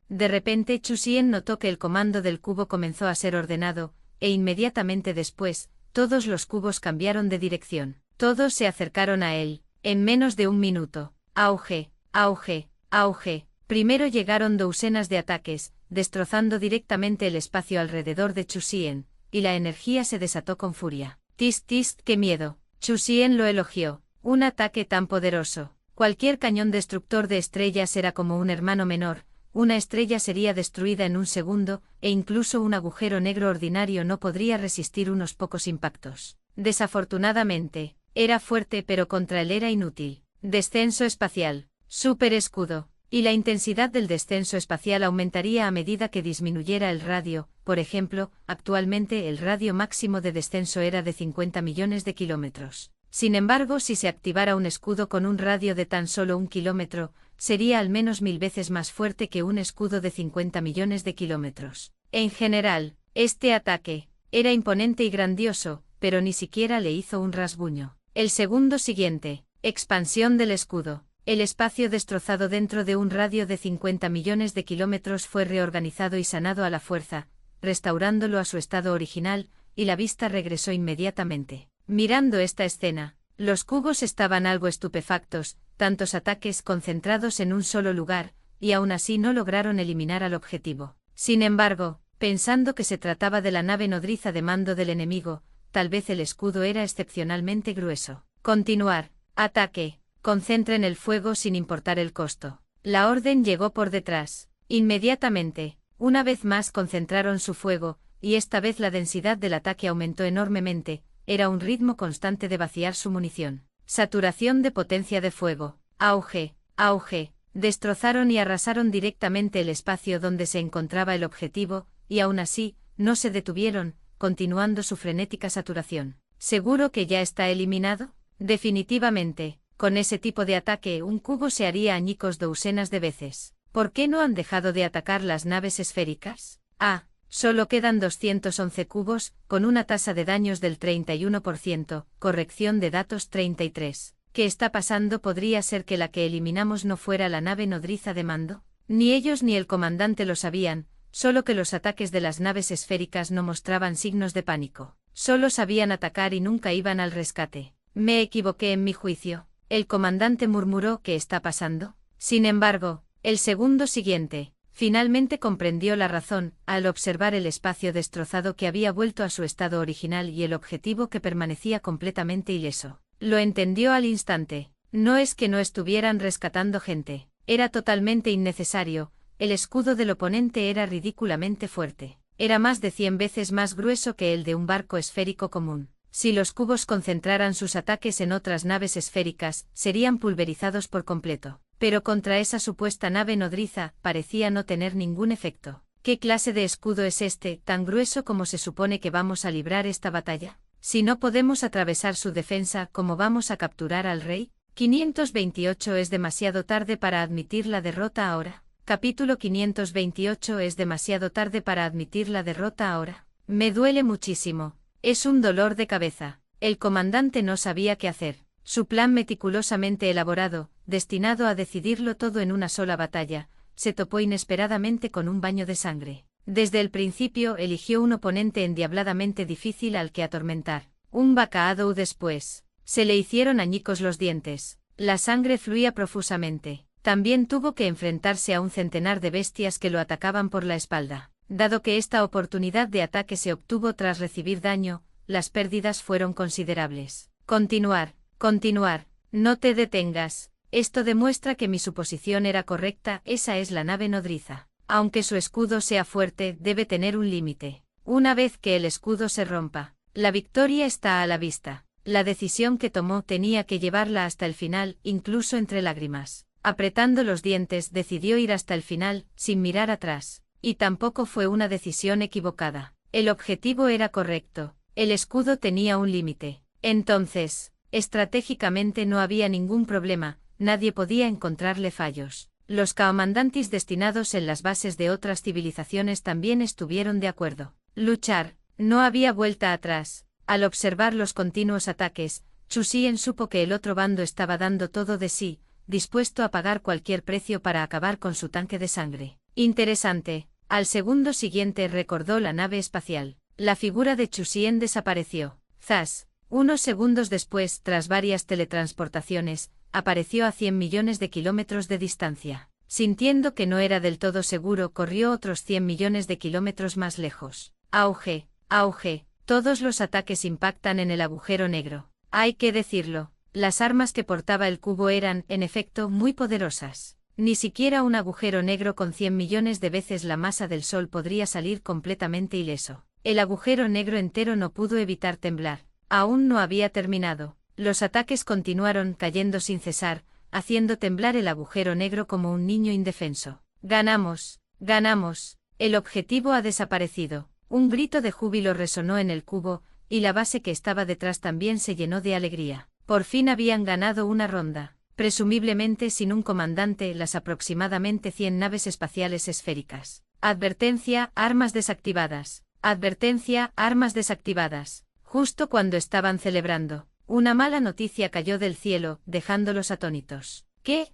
De repente Chusien notó que el comando del cubo comenzó a ser ordenado, e inmediatamente después, todos los cubos cambiaron de dirección. Todos se acercaron a él, en menos de un minuto. Auge, auge, auge. Primero llegaron docenas de ataques, destrozando directamente el espacio alrededor de Chusien, y la energía se desató con furia. Tis tis, qué miedo. Chusien lo elogió. Un ataque tan poderoso. Cualquier cañón destructor de estrellas era como un hermano menor. Una estrella sería destruida en un segundo, e incluso un agujero negro ordinario no podría resistir unos pocos impactos. Desafortunadamente, era fuerte, pero contra él era inútil. Descenso espacial. Super escudo. Y la intensidad del descenso espacial aumentaría a medida que disminuyera el radio. Por ejemplo, actualmente el radio máximo de descenso era de 50 millones de kilómetros. Sin embargo, si se activara un escudo con un radio de tan solo 1 kilómetro, sería al menos 1000 veces más fuerte que un escudo de 50 millones de kilómetros. En general, este ataque era imponente y grandioso, pero ni siquiera le hizo un rasguño. El segundo siguiente, expansión del escudo. El espacio destrozado dentro de un radio de 50 millones de kilómetros fue reorganizado y sanado a la fuerza, restaurándolo a su estado original, y la vista regresó inmediatamente. Mirando esta escena, los cubos estaban algo estupefactos, tantos ataques concentrados en un solo lugar, y aún así no lograron eliminar al objetivo. Sin embargo, pensando que se trataba de la nave nodriza de mando del enemigo, tal vez el escudo era excepcionalmente grueso. Continuar. Ataque. Concentren el fuego sin importar el costo. La orden llegó por detrás. Inmediatamente, una vez más concentraron su fuego, y esta vez la densidad del ataque aumentó enormemente. Era un ritmo constante de vaciar su munición. Saturación de potencia de fuego. Auge, auge. Destrozaron y arrasaron directamente el espacio donde se encontraba el objetivo, y aún así, no se detuvieron, continuando su frenética saturación. ¿Seguro que ya está eliminado? Definitivamente. Con ese tipo de ataque un cubo se haría añicos docenas de veces. ¿Por qué no han dejado de atacar las naves esféricas? Solo quedan 211 cubos, con una tasa de daños del 31%, corrección de datos 33. ¿Qué está pasando? ¿Podría ser que la que eliminamos no fuera la nave nodriza de mando? Ni ellos ni el comandante lo sabían, solo que los ataques de las naves esféricas no mostraban signos de pánico. Solo sabían atacar y nunca iban al rescate. Me equivoqué en mi juicio. El comandante murmuró: ¿qué está pasando? Sin embargo, el segundo siguiente, finalmente comprendió la razón, al observar el espacio destrozado que había vuelto a su estado original y el objetivo que permanecía completamente ileso. Lo entendió al instante. No es que no estuvieran rescatando gente, era totalmente innecesario, el escudo del oponente era ridículamente fuerte. Era más de 100 veces más grueso que el de un barco esférico común. Si los cubos concentraran sus ataques en otras naves esféricas, serían pulverizados por completo. Pero contra esa supuesta nave nodriza, parecía no tener ningún efecto. ¿Qué clase de escudo es este, tan grueso como se supone que vamos a librar esta batalla? Si no podemos atravesar su defensa, ¿cómo vamos a capturar al rey? 528 Es demasiado tarde para admitir la derrota ahora. Capítulo 528 Es demasiado tarde para admitir la derrota ahora. Me duele muchísimo. Es un dolor de cabeza. El comandante no sabía qué hacer. Su plan meticulosamente elaborado, destinado a decidirlo todo en una sola batalla, se topó inesperadamente con un baño de sangre. Desde el principio eligió un oponente endiabladamente difícil al que atormentar. Un Bakaadou después. Se le hicieron añicos los dientes. La sangre fluía profusamente. También tuvo que enfrentarse a un centenar de bestias que lo atacaban por la espalda. Dado que esta oportunidad de ataque se obtuvo tras recibir daño, las pérdidas fueron considerables. Continuar, no te detengas. Esto demuestra que mi suposición era correcta, esa es la nave nodriza. Aunque su escudo sea fuerte, debe tener un límite. Una vez que el escudo se rompa, la victoria está a la vista. La decisión que tomó tenía que llevarla hasta el final, incluso entre lágrimas. Apretando los dientes, decidió ir hasta el final, sin mirar atrás. Y tampoco fue una decisión equivocada. El objetivo era correcto. El escudo tenía un límite. Entonces, estratégicamente no había ningún problema, nadie podía encontrarle fallos. Los comandantes destinados en las bases de otras civilizaciones también estuvieron de acuerdo. Luchar, no había vuelta atrás. Al observar los continuos ataques, Chu Xian supo que el otro bando estaba dando todo de sí, dispuesto a pagar cualquier precio para acabar con su tanque de sangre. Interesante. Al segundo siguiente recordó la nave espacial. La figura de Chu Xian desapareció. Zas. Unos segundos después, tras varias teletransportaciones, apareció a 100 millones de kilómetros de distancia. Sintiendo que no era del todo seguro, corrió otros 100 millones de kilómetros más lejos. Auge, todos los ataques impactan en el agujero negro. Hay que decirlo, las armas que portaba el cubo eran, en efecto, muy poderosas. Ni siquiera un agujero negro con 100 millones de veces la masa del Sol podría salir completamente ileso. El agujero negro entero no pudo evitar temblar. Aún no había terminado. Los ataques continuaron cayendo sin cesar, haciendo temblar el agujero negro como un niño indefenso. Ganamos. El objetivo ha desaparecido. Un grito de júbilo resonó en el cubo, y la base que estaba detrás también se llenó de alegría. Por fin habían ganado una ronda. Presumiblemente sin un comandante, las aproximadamente 100 naves espaciales esféricas. Advertencia, armas desactivadas. Advertencia, armas desactivadas. Justo cuando estaban celebrando, una mala noticia cayó del cielo, dejándolos atónitos. ¿Qué?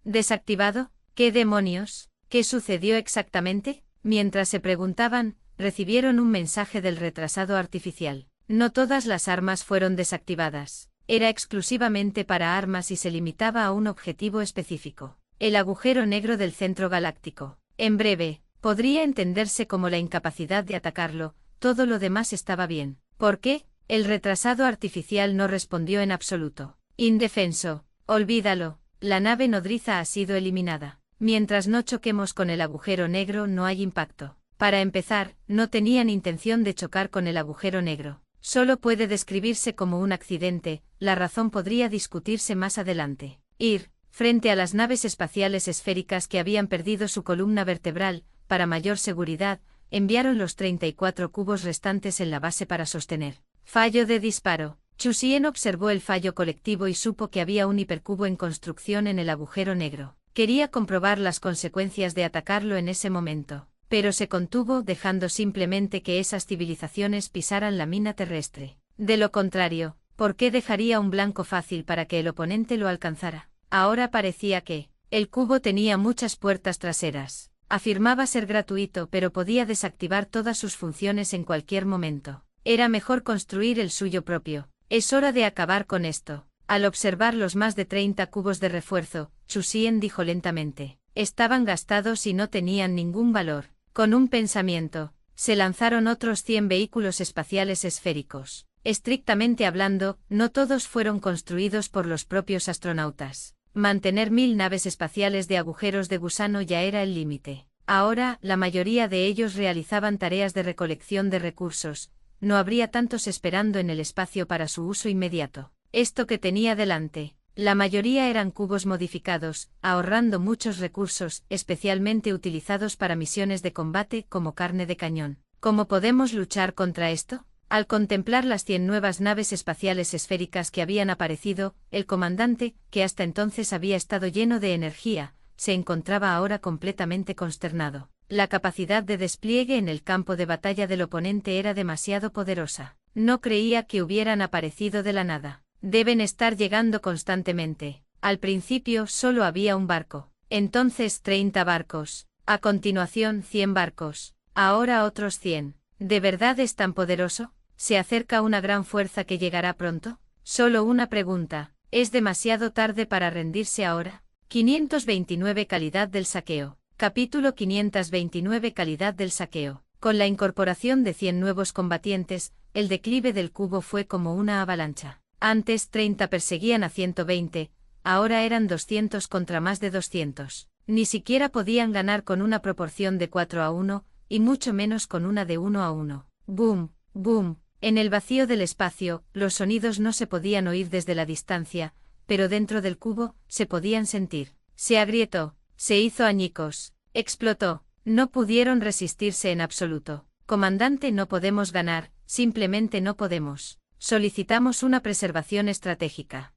¿Desactivado? ¿Qué demonios? ¿Qué sucedió exactamente? Mientras se preguntaban, recibieron un mensaje del retrasado artificial. No todas las armas fueron desactivadas. Era exclusivamente para armas y se limitaba a un objetivo específico. El agujero negro del centro galáctico. En breve, podría entenderse como la incapacidad de atacarlo, todo lo demás estaba bien. ¿Por qué? El retrasado artificial no respondió en absoluto. Indefenso. Olvídalo. La nave nodriza ha sido eliminada. Mientras no choquemos con el agujero negro no hay impacto. Para empezar, no tenían intención de chocar con el agujero negro. Solo puede describirse como un accidente, la razón podría discutirse más adelante. Ir, frente a las naves espaciales esféricas que habían perdido su columna vertebral, para mayor seguridad, enviaron los 34 cubos restantes en la base para sostener. Fallo de disparo. Chu Xian observó el fallo colectivo y supo que había un hipercubo en construcción en el agujero negro. Quería comprobar las consecuencias de atacarlo en ese momento, pero se contuvo dejando simplemente que esas civilizaciones pisaran la mina terrestre. De lo contrario, ¿por qué dejaría un blanco fácil para que el oponente lo alcanzara? Ahora parecía que el cubo tenía muchas puertas traseras. Afirmaba ser gratuito, pero podía desactivar todas sus funciones en cualquier momento. Era mejor construir el suyo propio. Es hora de acabar con esto. Al observar los más de 30 cubos de refuerzo, Chu Xian dijo lentamente. Estaban gastados y no tenían ningún valor. Con un pensamiento, se lanzaron otros 100 vehículos espaciales esféricos. Estrictamente hablando, no todos fueron construidos por los propios astronautas. Mantener 1000 naves espaciales de agujeros de gusano ya era el límite. Ahora, la mayoría de ellos realizaban tareas de recolección de recursos. No habría tantos esperando en el espacio para su uso inmediato. Esto que tenía delante, la mayoría eran cubos modificados, ahorrando muchos recursos, especialmente utilizados para misiones de combate como carne de cañón. ¿Cómo podemos luchar contra esto? Al contemplar las 100 nuevas naves espaciales esféricas que habían aparecido, el comandante, que hasta entonces había estado lleno de energía, se encontraba ahora completamente consternado. La capacidad de despliegue en el campo de batalla del oponente era demasiado poderosa. No creía que hubieran aparecido de la nada. Deben estar llegando constantemente. Al principio solo había un barco. Entonces 30 barcos. A continuación 100 barcos. Ahora otros 100. ¿De verdad es tan poderoso? ¿Se acerca una gran fuerza que llegará pronto? Solo una pregunta. ¿Es demasiado tarde para rendirse ahora? 529 Calidad del saqueo. Capítulo 529 Calidad del saqueo. Con la incorporación de 100 nuevos combatientes, el declive del cubo fue como una avalancha. Antes 30 perseguían a 120, ahora eran 200 contra más de 200. Ni siquiera podían ganar con una proporción de 4-1, y mucho menos con una de 1-1. Boom, boom. En el vacío del espacio, los sonidos no se podían oír desde la distancia, pero dentro del cubo, se podían sentir. Se agrietó, se hizo añicos, explotó. No pudieron resistirse en absoluto. Comandante, no podemos ganar, simplemente no podemos. Solicitamos una preservación estratégica.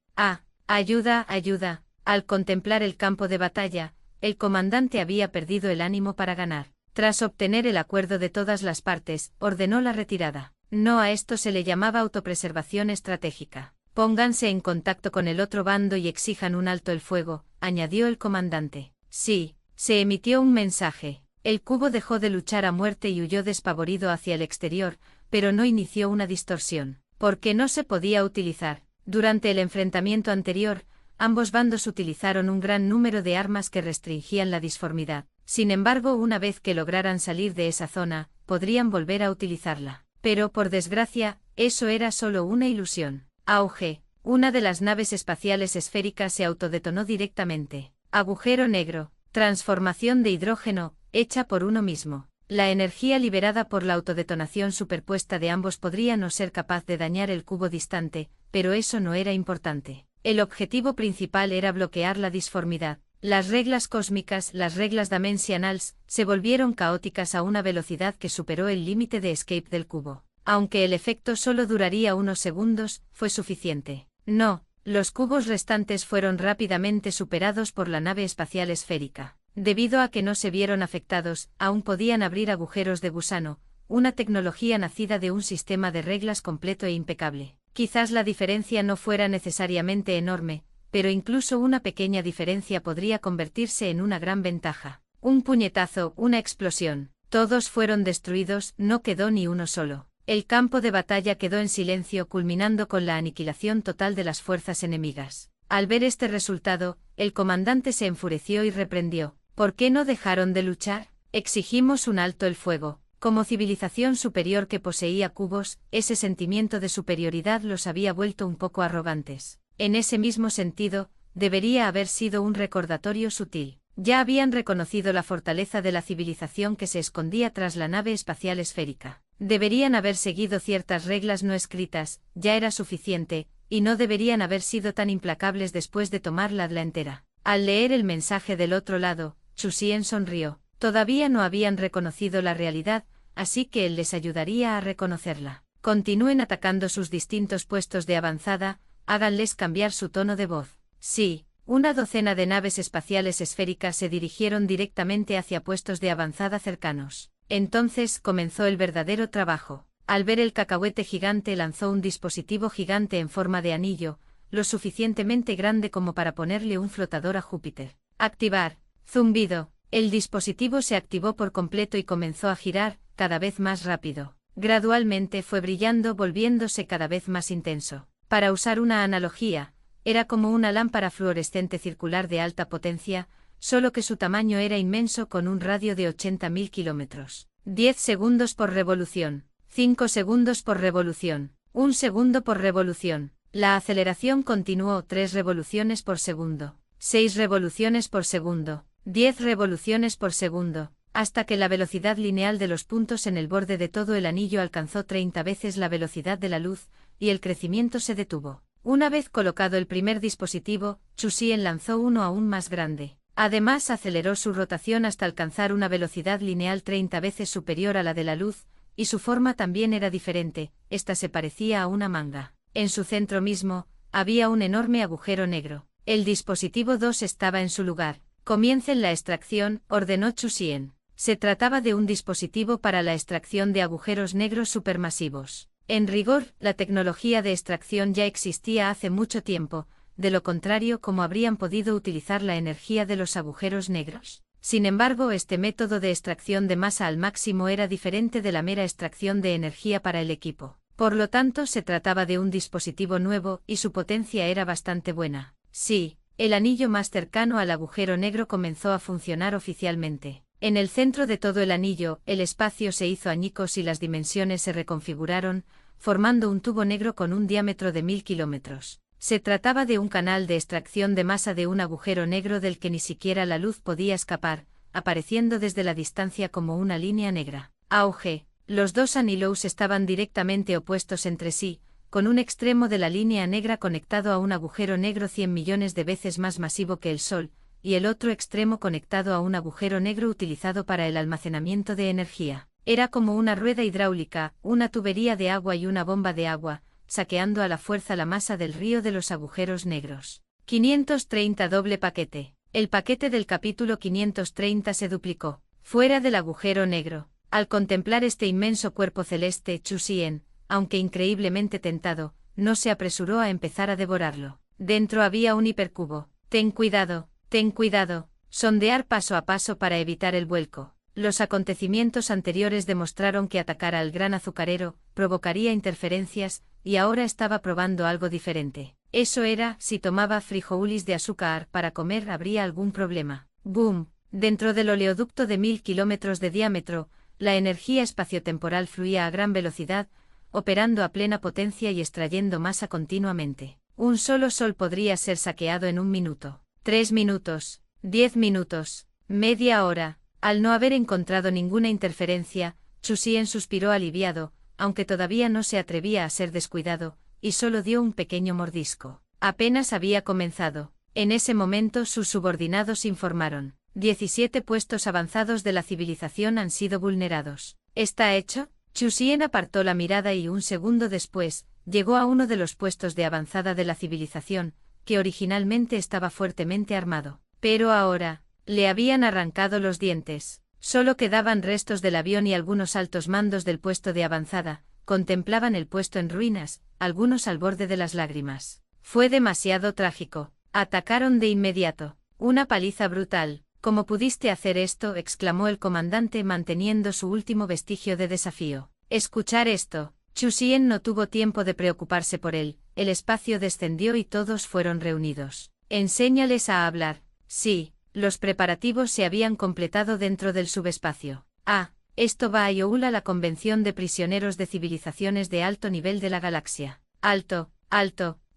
Ayuda, ayuda. Al contemplar el campo de batalla, el comandante había perdido el ánimo para ganar. Tras obtener el acuerdo de todas las partes, ordenó la retirada. No, a esto se le llamaba autopreservación estratégica. Pónganse en contacto con el otro bando y exijan un alto el fuego, añadió el comandante. Sí, se emitió un mensaje. El cubo dejó de luchar a muerte y huyó despavorido hacia el exterior, pero no inició una distorsión, porque no se podía utilizar. Durante el enfrentamiento anterior, ambos bandos utilizaron un gran número de armas que restringían la disformidad. Sin embargo, una vez que lograran salir de esa zona, podrían volver a utilizarla. Pero, por desgracia, eso era solo una ilusión. Auge. Una de las naves espaciales esféricas se autodetonó directamente. Agujero negro. Transformación de hidrógeno, hecha por uno mismo. La energía liberada por la autodetonación superpuesta de ambos podría no ser capaz de dañar el cubo distante, pero eso no era importante. El objetivo principal era bloquear la disformidad. Las reglas cósmicas, las reglas dimensionales, se volvieron caóticas a una velocidad que superó el límite de escape del cubo. Aunque el efecto solo duraría unos segundos, fue suficiente. No, los cubos restantes fueron rápidamente superados por la nave espacial esférica. Debido a que no se vieron afectados, aún podían abrir agujeros de gusano, una tecnología nacida de un sistema de reglas completo e impecable. Quizás la diferencia no fuera necesariamente enorme, pero incluso una pequeña diferencia podría convertirse en una gran ventaja. Un puñetazo, una explosión. Todos fueron destruidos, no quedó ni uno solo. El campo de batalla quedó en silencio, culminando con la aniquilación total de las fuerzas enemigas. Al ver este resultado, el comandante se enfureció y reprendió. ¿Por qué no dejaron de luchar? Exigimos un alto el fuego. Como civilización superior que poseía cubos, ese sentimiento de superioridad los había vuelto un poco arrogantes. En ese mismo sentido, debería haber sido un recordatorio sutil. Ya habían reconocido la fortaleza de la civilización que se escondía tras la nave espacial esférica. Deberían haber seguido ciertas reglas no escritas, ya era suficiente, y no deberían haber sido tan implacables después de tomar la isla entera. Al leer el mensaje del otro lado, Chusien sonrió. Todavía no habían reconocido la realidad, así que él les ayudaría a reconocerla. Continúen atacando sus distintos puestos de avanzada, háganles cambiar su tono de voz. Sí, una docena de naves espaciales esféricas se dirigieron directamente hacia puestos de avanzada cercanos. Entonces comenzó el verdadero trabajo. Al ver el cacahuete gigante lanzó un dispositivo gigante en forma de anillo, lo suficientemente grande como para ponerle un flotador a Júpiter. Activar. Zumbido. El dispositivo se activó por completo y comenzó a girar, cada vez más rápido. Gradualmente fue brillando, volviéndose cada vez más intenso. Para usar una analogía, era como una lámpara fluorescente circular de alta potencia, solo que su tamaño era inmenso con un radio de 80.000 kilómetros. 10 segundos por revolución. 5 segundos por revolución. 1 segundo por revolución. La aceleración continuó 3 revoluciones por segundo. 6 revoluciones por segundo, 10 revoluciones por segundo, hasta que la velocidad lineal de los puntos en el borde de todo el anillo alcanzó 30 veces la velocidad de la luz, y el crecimiento se detuvo. Una vez colocado el primer dispositivo, Chu Xian lanzó uno aún más grande. Además aceleró su rotación hasta alcanzar una velocidad lineal 30 veces superior a la de la luz, y su forma también era diferente, esta se parecía a una manga. En su centro mismo, había un enorme agujero negro. El dispositivo 2 estaba en su lugar. Comiencen la extracción, ordenó Chu Xian. Se trataba de un dispositivo para la extracción de agujeros negros supermasivos. En rigor, la tecnología de extracción ya existía hace mucho tiempo, de lo contrario, ¿cómo habrían podido utilizar la energía de los agujeros negros? Sin embargo, este método de extracción de masa al máximo era diferente de la mera extracción de energía para el equipo. Por lo tanto, se trataba de un dispositivo nuevo, y su potencia era bastante buena. Sí, el anillo más cercano al agujero negro comenzó a funcionar oficialmente. En el centro de todo el anillo, el espacio se hizo añicos y las dimensiones se reconfiguraron, formando un tubo negro con un diámetro de 1000 kilómetros. Se trataba de un canal de extracción de masa de un agujero negro del que ni siquiera la luz podía escapar, apareciendo desde la distancia como una línea negra. Auge. Los dos anillos estaban directamente opuestos entre sí, con un extremo de la línea negra conectado a un agujero negro 100 millones de veces más masivo que el Sol, y el otro extremo conectado a un agujero negro utilizado para el almacenamiento de energía. Era como una rueda hidráulica, una tubería de agua y una bomba de agua, saqueando a la fuerza la masa del río de los agujeros negros. 530 doble paquete. El paquete del capítulo 530 se duplicó. Fuera del agujero negro. Al contemplar este inmenso cuerpo celeste, Chu Xian, aunque increíblemente tentado, no se apresuró a empezar a devorarlo. Dentro había un hipercubo. Ten cuidado, sondear paso a paso para evitar el vuelco. Los acontecimientos anteriores demostraron que atacar al gran azucarero provocaría interferencias, y ahora estaba probando algo diferente. Eso era, si tomaba frijoles de azúcar para comer habría algún problema. ¡Boom! Dentro del oleoducto de 1000 kilómetros de diámetro, la energía espaciotemporal fluía a gran velocidad, operando a plena potencia y extrayendo masa continuamente. Un solo sol podría ser saqueado en 1 minuto. 3 minutos, 10 minutos, media hora. Al no haber encontrado ninguna interferencia, Chu Xian suspiró aliviado, aunque todavía no se atrevía a ser descuidado, y solo dio un pequeño mordisco. Apenas había comenzado. En ese momento sus subordinados informaron. 17 puestos avanzados de la civilización han sido vulnerados. ¿Está hecho? Chu Xian apartó la mirada y un segundo después, llegó a uno de los puestos de avanzada de la civilización, que originalmente estaba fuertemente armado. Pero ahora, le habían arrancado los dientes. Solo quedaban restos del avión y algunos altos mandos del puesto de avanzada, contemplaban el puesto en ruinas, algunos al borde de las lágrimas. Fue demasiado trágico. Atacaron de inmediato. Una paliza brutal. ¿Cómo pudiste hacer esto?, exclamó el comandante manteniendo su último vestigio de desafío. Escuchar esto. Chu Xian no tuvo tiempo de preocuparse por él, el espacio descendió y todos fueron reunidos. Enséñales a hablar. Sí, los preparativos se habían completado dentro del subespacio. Esto va a Youla, la convención de prisioneros de civilizaciones de alto nivel de la galaxia. Alto,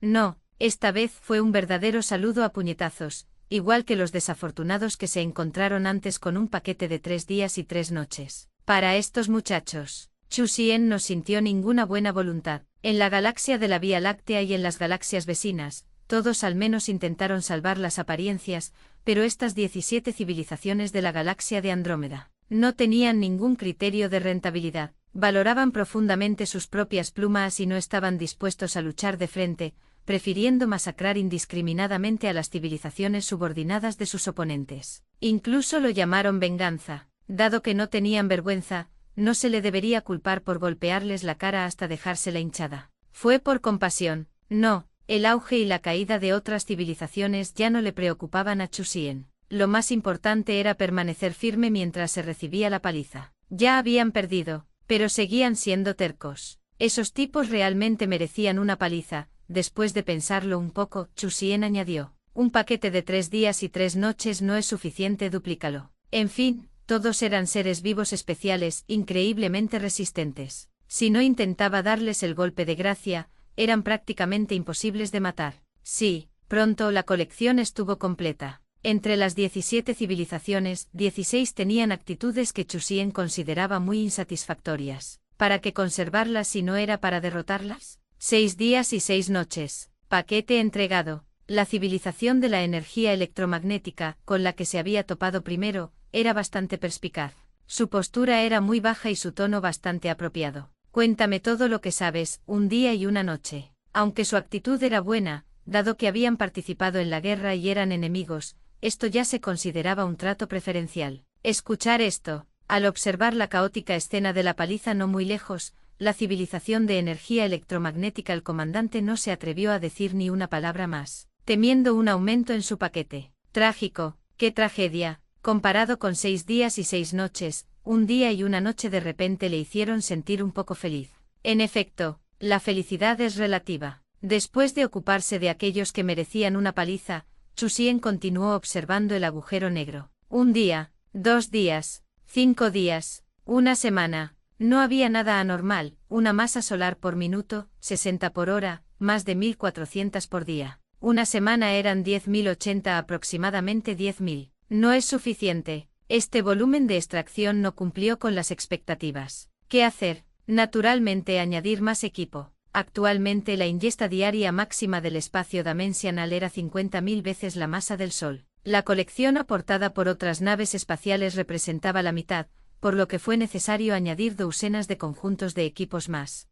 no, esta vez fue un verdadero saludo a puñetazos, igual que los desafortunados que se encontraron antes con un paquete de 3 días y 3 noches. Para estos muchachos, Chu Xian no sintió ninguna buena voluntad. En la galaxia de la Vía Láctea y en las galaxias vecinas, todos al menos intentaron salvar las apariencias, pero estas 17 civilizaciones de la galaxia de Andrómeda no tenían ningún criterio de rentabilidad, valoraban profundamente sus propias plumas y no estaban dispuestos a luchar de frente, prefiriendo masacrar indiscriminadamente a las civilizaciones subordinadas de sus oponentes. Incluso lo llamaron venganza. Dado que no tenían vergüenza, no se le debería culpar por golpearles la cara hasta dejársela hinchada. Fue por compasión. No, el auge y la caída de otras civilizaciones ya no le preocupaban a Chu Xian. Lo más importante era permanecer firme mientras se recibía la paliza. Ya habían perdido, pero seguían siendo tercos. Esos tipos realmente merecían una paliza. Después de pensarlo un poco, Chu Xian añadió. Un paquete de 3 días y 3 noches no es suficiente, duplícalo. En fin, todos eran seres vivos especiales, increíblemente resistentes. Si no intentaba darles el golpe de gracia, eran prácticamente imposibles de matar. Sí, Pronto la colección estuvo completa. Entre las 17 civilizaciones, 16 tenían actitudes que Chusien consideraba muy insatisfactorias. ¿Para qué conservarlas si no era para derrotarlas? 6 días y 6 noches. Paquete entregado. La civilización de la energía electromagnética, con la que se había topado primero, era bastante perspicaz. Su postura era muy baja y su tono bastante apropiado. Cuéntame todo lo que sabes, un día y una noche. Aunque su actitud era buena, dado que habían participado en la guerra y eran enemigos, esto ya se consideraba un trato preferencial. Escuchar esto. Al observar la caótica escena de la paliza no muy lejos, la civilización de energía electromagnética, el comandante no se atrevió a decir ni una palabra más, temiendo un aumento en su paquete. Trágico, qué tragedia, comparado con 6 días y 6 noches, un día y una noche de repente le hicieron sentir un poco feliz. En efecto, la felicidad es relativa. Después de ocuparse de aquellos que merecían una paliza, Chusien continuó observando el agujero negro. Un día, 2 días, 5 días, una semana. No había nada anormal, una masa solar por minuto, 60 por hora, más de 1400 por día. Una semana eran 10.080, aproximadamente 10.000. No es suficiente. Este volumen de extracción no cumplió con las expectativas. ¿Qué hacer? Naturalmente añadir más equipo. Actualmente la ingesta diaria máxima del espacio dimensional era 50.000 veces la masa del Sol. La colección aportada por otras naves espaciales representaba la mitad, por lo que fue necesario añadir docenas de conjuntos de equipos más.